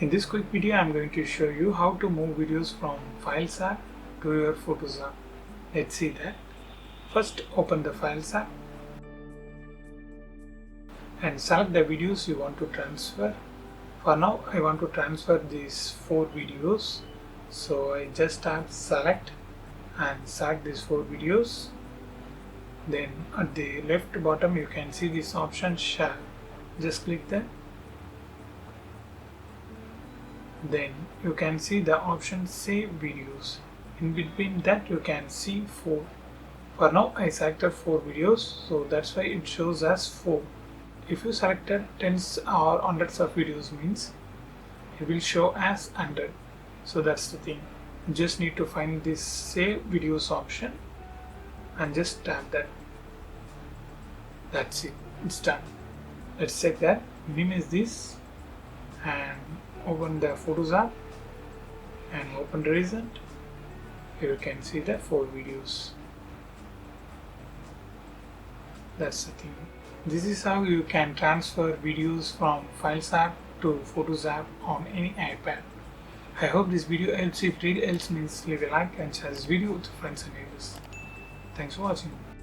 In this quick video, I am going to show you how to move videos from Files app to your Photos app. Let's see that. First, open the Files app and select the videos you want to transfer. For now, I want to transfer these 4 videos. So I just tap select and select these 4 videos. Then at the left bottom, you can see this option share. Just click that. Then you can see the option save videos. In between that you can see 4. For now I selected 4 videos, so that's why it shows as 4. If you selected tens or hundreds of videos means it will show as 100. So that's the thing. You just need to find this save videos option and just tap that. That's it. It's done. Let's check that. Minimize this and open the Photos app and open recent. Here you can see the 4 videos. That's the thing. This is how you can transfer videos from Files app to Photos app on any iPad. I hope this video helps. If it really helps, means leave a like and share this video with friends and neighbors. Thanks for watching.